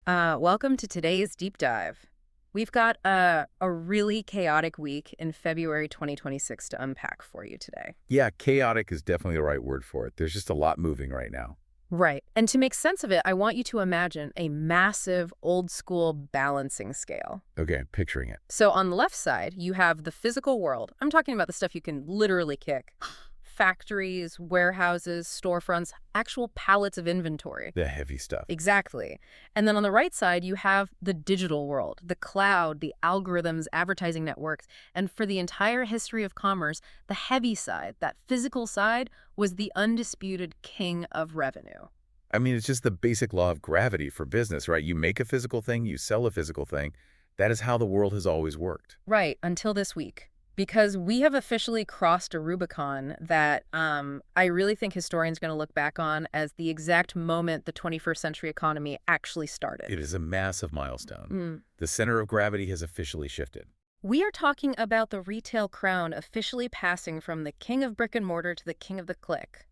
Welcome to today's deep dive. We've got a really chaotic week in February 2026 to unpack for you today. Yeah, chaotic is definitely the right word for it. There's just a lot moving right now. Right. And to make sense of it, I want you to imagine a massive old school balancing scale. Okay, I'm picturing it. So on the left side, you have the physical world. I'm talking about the stuff you can literally kick. Factories, warehouses, storefronts, actual pallets of inventory. The heavy stuff. Exactly. And then on the right side, you have the digital world, the cloud, the algorithms, advertising networks. And for the entire history of commerce, the heavy side, that physical side, was the undisputed king of revenue. I mean, it's just the basic law of gravity for business, right? You make a physical thing, you sell a physical thing. That is how the world has always worked. Right, until this week. Because we have officially crossed a Rubicon that I really think historians are going to look back on as the exact moment the 21st century economy actually started. It is a massive milestone. Mm. The center of gravity has officially shifted. We are talking about the retail crown officially passing from the king of brick and mortar to the king of the click.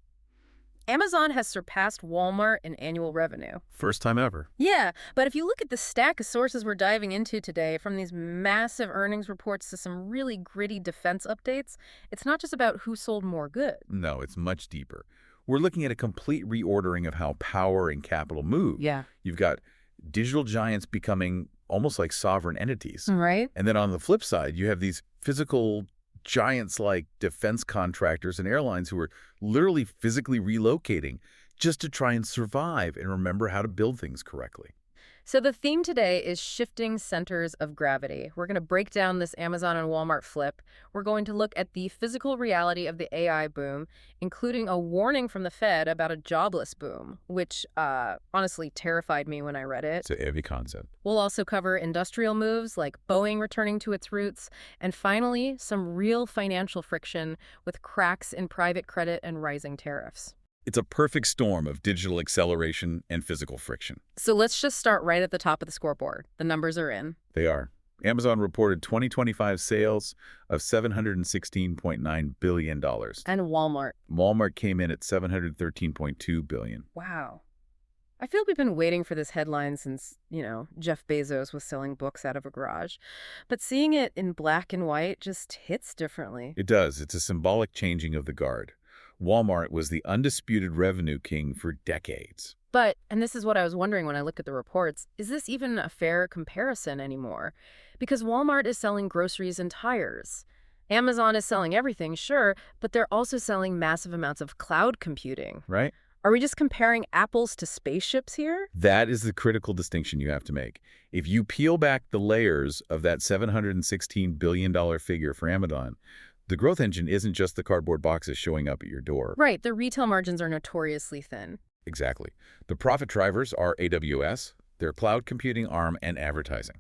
Amazon has surpassed Walmart in annual revenue. First time ever. Yeah, but if you look at the stack of sources we're diving into today, from these massive earnings reports to some really gritty defense updates, it's not just about who sold more goods. No, it's much deeper. We're looking at a complete reordering of how power and capital move. Yeah. You've got digital giants becoming almost like sovereign entities. Right? And then on the flip side, you have these physical giants like defense contractors and airlines who are literally physically relocating just to try and survive and remember how to build things correctly. So the theme today is shifting centers of gravity. We're going to break down this Amazon and Walmart flip. We're going to look at the physical reality of the AI boom, including a warning from the Fed about a jobless boom, which honestly terrified me when I read it. It's a heavy concept. We'll also cover industrial moves like Boeing returning to its roots, and finally, some real financial friction with cracks in private credit and rising tariffs. It's a perfect storm of digital acceleration and physical friction. So let's just start right at the top of the scoreboard. The numbers are in. They are. Amazon reported 2025 sales of $716.9 billion. And Walmart. Walmart came in at $713.2 billion. Wow. I feel like we've been waiting for this headline since, Jeff Bezos was selling books out of a garage. But seeing it in black and white just hits differently. It does. It's a symbolic changing of the guard. Walmart was the undisputed revenue king for decades. But, and this is what I was wondering when I looked at the reports, is this even a fair comparison anymore? Because Walmart is selling groceries and tires. Amazon is selling everything, sure, but they're also selling massive amounts of cloud computing. Right? Are we just comparing apples to spaceships here? That is the critical distinction you have to make. If you peel back the layers of that $716 billion figure for Amazon, the growth engine isn't just the cardboard boxes showing up at your door. Right, the retail margins are notoriously thin. Exactly. The profit drivers are AWS, their cloud computing arm, and advertising.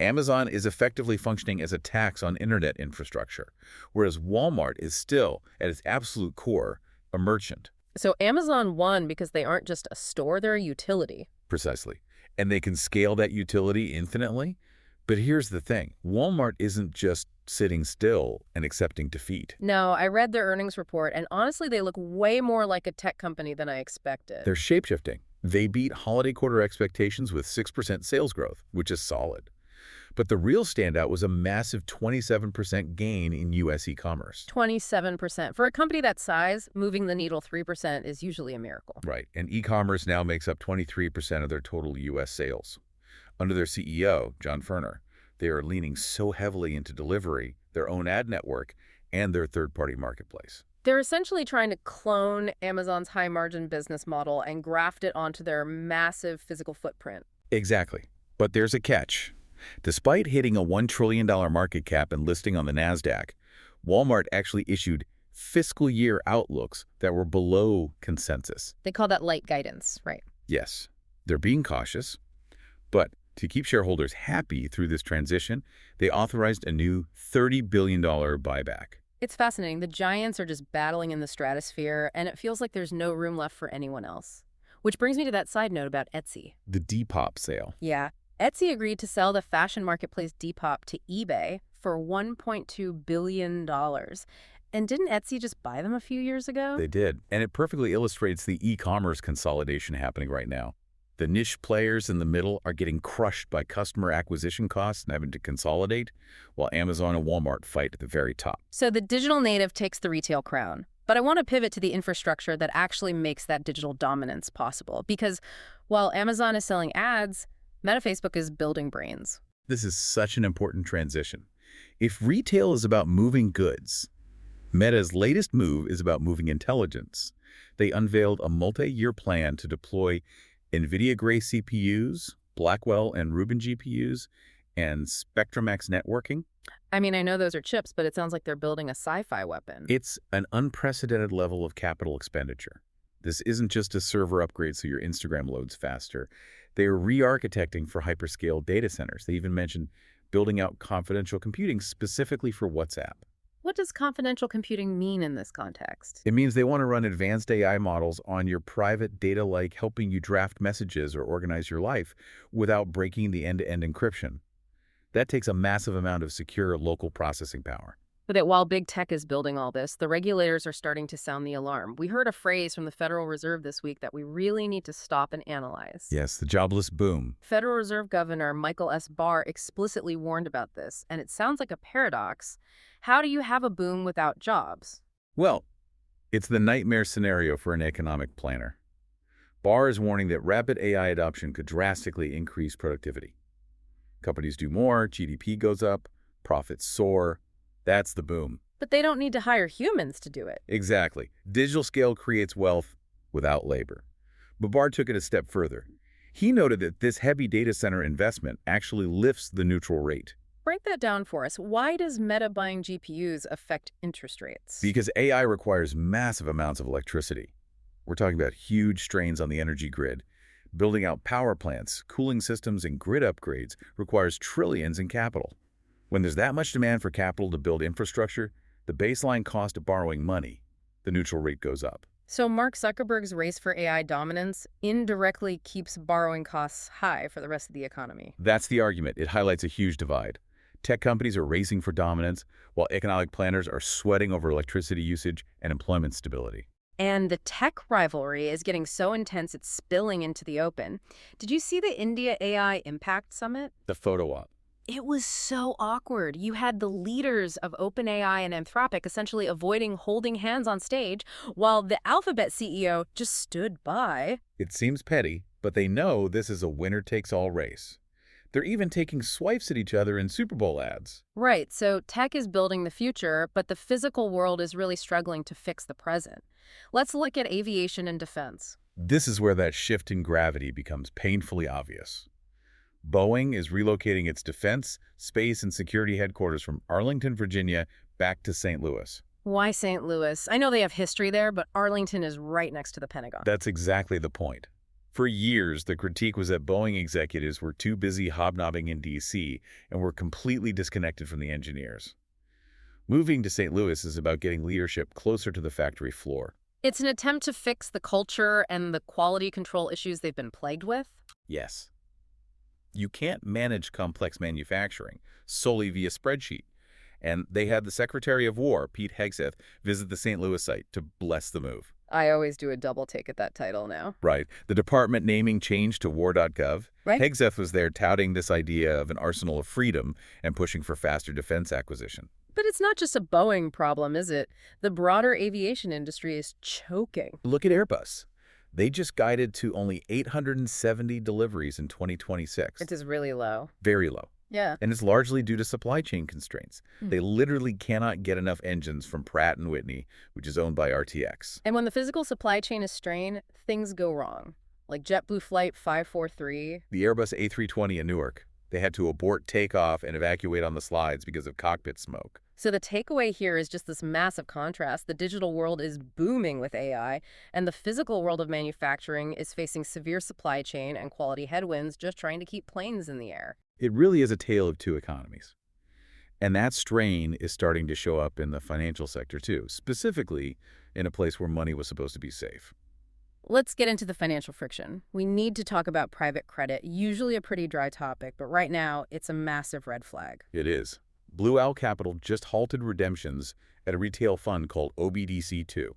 Amazon is effectively functioning as a tax on internet infrastructure, whereas Walmart is still, at its absolute core, a merchant. So Amazon won because they aren't just a store, they're a utility. Precisely. And they can scale that utility infinitely. But here's the thing. Walmart isn't just sitting still and accepting defeat. No, I read their earnings report, and honestly, they look way more like a tech company than I expected. They're shape-shifting. They beat holiday quarter expectations with 6% sales growth, which is solid. But the real standout was a massive 27% gain in U.S. e-commerce. 27%. For a company that size, moving the needle 3% is usually a miracle. Right, and e-commerce now makes up 23% of their total U.S. sales. Under their CEO, John Furner, they are leaning so heavily into delivery, their own ad network, and their third-party marketplace. They're essentially trying to clone Amazon's high-margin business model and graft it onto their massive physical footprint. Exactly. But there's a catch. Despite hitting a $1 trillion market cap and listing on the NASDAQ, Walmart actually issued fiscal year outlooks that were below consensus. They call that light guidance, right? Yes, they're being cautious, but to keep shareholders happy through this transition, they authorized a new $30 billion buyback. It's fascinating. The giants are just battling in the stratosphere, and it feels like there's no room left for anyone else. Which brings me to that side note about Etsy. The Depop sale. Yeah. Etsy agreed to sell the fashion marketplace Depop to eBay for $1.2 billion. And didn't Etsy just buy them a few years ago? They did, and it perfectly illustrates the e-commerce consolidation happening right now. The niche players in the middle are getting crushed by customer acquisition costs and having to consolidate, while Amazon and Walmart fight at the very top. So the digital native takes the retail crown. But I want to pivot to the infrastructure that actually makes that digital dominance possible. Because while Amazon is selling ads, Meta Facebook is building brains. This is such an important transition. If retail is about moving goods, Meta's latest move is about moving intelligence. They unveiled a multi-year plan to deploy NVIDIA Gray CPUs, Blackwell and Rubin GPUs, and Spectrum-X networking. I mean, I know those are chips, but it sounds like they're building a sci-fi weapon. It's an unprecedented level of capital expenditure. This isn't just a server upgrade so your Instagram loads faster. They are re-architecting for hyperscale data centers. They even mentioned building out confidential computing specifically for WhatsApp. What does confidential computing mean in this context? It means they want to run advanced AI models on your private data, like helping you draft messages or organize your life without breaking the end-to-end encryption. That takes a massive amount of secure local processing power. But that while big tech is building all this, the regulators are starting to sound the alarm. We heard a phrase from the Federal Reserve this week that we really need to stop and analyze. Yes, the jobless boom. Federal Reserve Governor Michael S. Barr explicitly warned about this, and it sounds like a paradox. How do you have a boom without jobs? Well, it's the nightmare scenario for an economic planner. Barr is warning that rapid AI adoption could drastically increase productivity. Companies do more, GDP goes up, profits soar. That's the boom. But they don't need to hire humans to do it. Exactly. Digital scale creates wealth without labor. But Barr took it a step further. He noted that this heavy data center investment actually lifts the neutral rate. Break that down for us. Why does Meta buying GPUs affect interest rates? Because AI requires massive amounts of electricity. We're talking about huge strains on the energy grid. Building out power plants, cooling systems, and grid upgrades requires trillions in capital. When there's that much demand for capital to build infrastructure, the baseline cost of borrowing money, the neutral rate goes up. So Mark Zuckerberg's race for AI dominance indirectly keeps borrowing costs high for the rest of the economy. That's the argument. It highlights a huge divide. Tech companies are racing for dominance, while economic planners are sweating over electricity usage and employment stability. And the tech rivalry is getting so intense it's spilling into the open. Did you see the India AI Impact Summit? The photo op. It was so awkward. You had the leaders of OpenAI and Anthropic essentially avoiding holding hands on stage, while the Alphabet CEO just stood by. It seems petty, but they know this is a winner-takes-all race. They're even taking swipes at each other in Super Bowl ads. Right, so tech is building the future, but the physical world is really struggling to fix the present. Let's look at aviation and defense. This is where that shift in gravity becomes painfully obvious. Boeing is relocating its defense, space, and security headquarters from Arlington, Virginia, back to St. Louis. Why St. Louis? I know they have history there, but Arlington is right next to the Pentagon. That's exactly the point. For years, the critique was that Boeing executives were too busy hobnobbing in D.C. and were completely disconnected from the engineers. Moving to St. Louis is about getting leadership closer to the factory floor. It's an attempt to fix the culture and the quality control issues they've been plagued with? Yes. You can't manage complex manufacturing solely via spreadsheet. And they had the Secretary of War, Pete Hegseth, visit the St. Louis site to bless the move. I always do a double take at that title now. Right. The department naming changed to war.gov. Right. Hegseth was there touting this idea of an arsenal of freedom and pushing for faster defense acquisition. But it's not just a Boeing problem, is it? The broader aviation industry is choking. Look at Airbus. They just guided to only 870 deliveries in 2026. It is really low. Very low. Yeah. And it's largely due to supply chain constraints. They literally cannot get enough engines from Pratt & Whitney, which is owned by RTX. And when the physical supply chain is strained, things go wrong. Like JetBlue Flight 543. The Airbus A320 in Newark, they had to abort takeoff and evacuate on the slides because of cockpit smoke. So the takeaway here is just this massive contrast. The digital world is booming with AI, and the physical world of manufacturing is facing severe supply chain and quality headwinds just trying to keep planes in the air. It really is a tale of two economies. And that strain is starting to show up in the financial sector too, specifically in a place where money was supposed to be safe. Let's get into the financial friction. We need to talk about private credit, usually a pretty dry topic, but right now it's a massive red flag. It is. Blue Owl Capital just halted redemptions at a retail fund called OBDC2.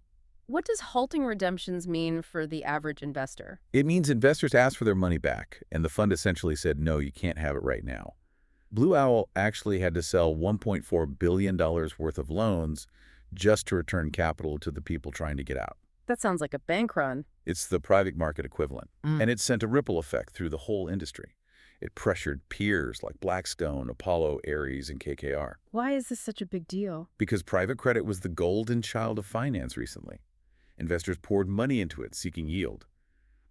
What does halting redemptions mean for the average investor? It means investors asked for their money back, and the fund essentially said, no, you can't have it right now. Blue Owl actually had to sell $1.4 billion worth of loans just to return capital to the people trying to get out. That sounds like a bank run. It's the private market equivalent, and it sent a ripple effect through the whole industry. It pressured peers like Blackstone, Apollo, Ares, and KKR. Why is this such a big deal? Because private credit was the golden child of finance recently. Investors poured money into it, seeking yield.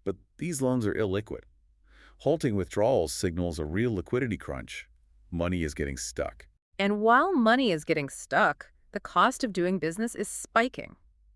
But these loans are illiquid. Halting withdrawals signals a real liquidity crunch. Money is getting stuck. And while money is getting stuck, the cost of doing business is spiking.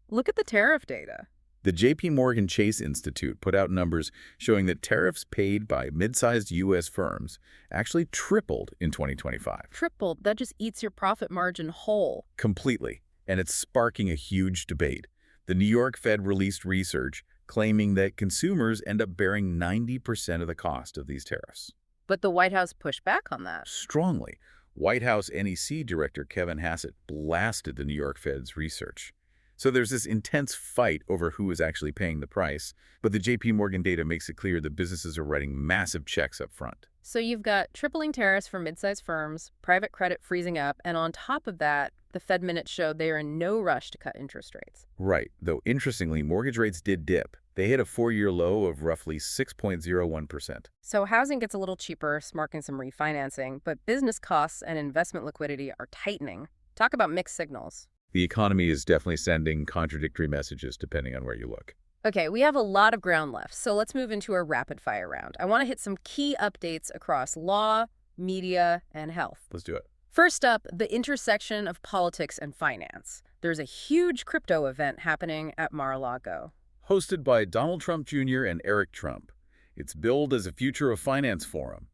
Look at the tariff data. The J.P. Morgan Chase Institute put out numbers showing that tariffs paid by mid-sized U.S. firms actually tripled in 2025. Tripled, that just eats your profit margin whole. Completely. And it's sparking a huge debate. The New York Fed released research claiming that consumers end up bearing 90% of the cost of these tariffs. But the White House pushed back on that. Strongly. White House NEC Director Kevin Hassett blasted the New York Fed's research. So there's this intense fight over who is actually paying the price, but the J.P. Morgan data makes it clear that businesses are writing massive checks up front. So you've got tripling tariffs for mid-sized firms, private credit freezing up, and on top of that, the Fed minutes showed they are in no rush to cut interest rates. Right, though interestingly, mortgage rates did dip. They hit a four-year low of roughly 6.01%. So housing gets a little cheaper, sparking some refinancing, but business costs and investment liquidity are tightening. Talk about mixed signals. The economy is definitely sending contradictory messages depending on where you look. Okay, we have a lot of ground left, so let's move into a rapid-fire round. I want to hit some key updates across law, media, and health. Let's do it. First up, the intersection of politics and finance. There's a huge crypto event happening at Mar-a-Lago. Hosted by Donald Trump Jr. and Eric Trump. It's billed as a Future of Finance forum.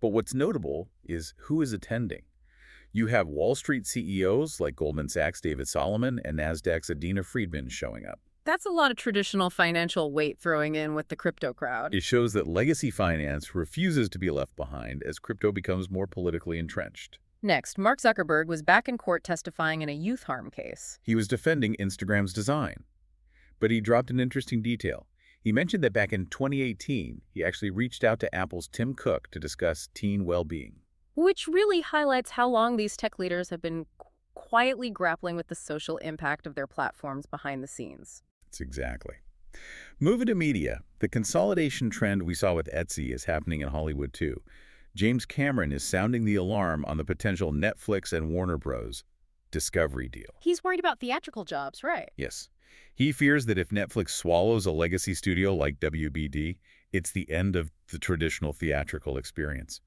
But what's notable is who is attending. You have Wall Street CEOs like Goldman Sachs' David Solomon and Nasdaq's Adena Friedman showing up. That's a lot of traditional financial weight throwing in with the crypto crowd. It shows that legacy finance refuses to be left behind as crypto becomes more politically entrenched. Next, Mark Zuckerberg was back in court testifying in a youth harm case. He was defending Instagram's design. But he dropped an interesting detail. He mentioned that back in 2018, he actually reached out to Apple's Tim Cook to discuss teen well-being. Which really highlights how long these tech leaders have been quietly grappling with the social impact of their platforms behind the scenes. That's exactly. Moving to media, the consolidation trend we saw with Etsy is happening in Hollywood too. James Cameron is sounding the alarm on the potential Netflix and Warner Bros. Discovery deal. He's worried about theatrical jobs, right? Yes. He fears that if Netflix swallows a legacy studio like WBD, it's the end of the traditional theatrical experience.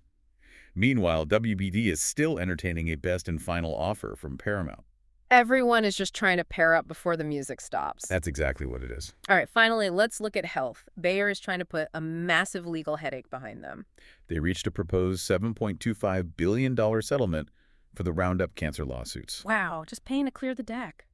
Meanwhile, WBD is still entertaining a best and final offer from Paramount. Everyone is just trying to pair up before the music stops. That's exactly what it is. All right, finally, let's look at health. Bayer is trying to put a massive legal headache behind them. They reached a proposed $7.25 billion settlement for the Roundup cancer lawsuits. Wow, just paying to clear the deck.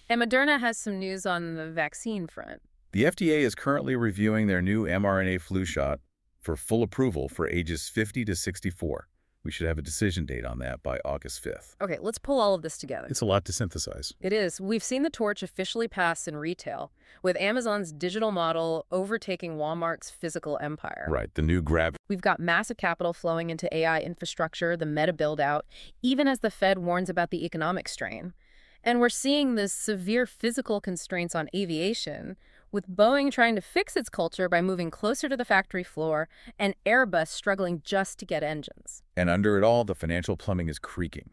And Moderna has some news on the vaccine front. The FDA is currently reviewing their new mRNA flu shot for full approval for ages 50 to 64. We should have a decision date on that by August 5th. Okay, let's pull all of this together. It's a lot to synthesize. It is. We've seen the torch officially pass in retail, with Amazon's digital model overtaking Walmart's physical empire. Right, the new grab. We've got massive capital flowing into AI infrastructure, the meta build-out, even as the Fed warns about the economic strain. And we're seeing the severe physical constraints on aviation, with Boeing trying to fix its culture by moving closer to the factory floor and Airbus struggling just to get engines. And under it all, the financial plumbing is creaking.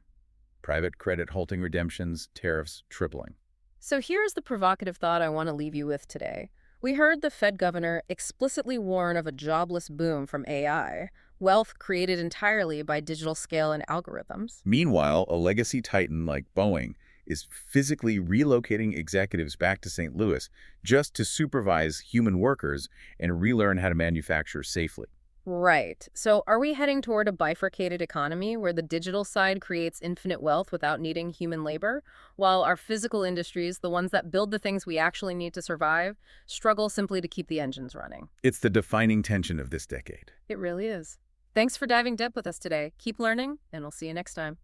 Private credit halting redemptions, tariffs tripling. So here's the provocative thought I want to leave you with today. We heard the Fed governor explicitly warn of a jobless boom from AI, wealth created entirely by digital scale and algorithms. Meanwhile, a legacy titan like Boeing is physically relocating executives back to St. Louis just to supervise human workers and relearn how to manufacture safely. Right. So are we heading toward a bifurcated economy where the digital side creates infinite wealth without needing human labor, while our physical industries, the ones that build the things we actually need to survive, struggle simply to keep the engines running? It's the defining tension of this decade. It really is. Thanks for diving deep with us today. Keep learning, and we'll see you next time.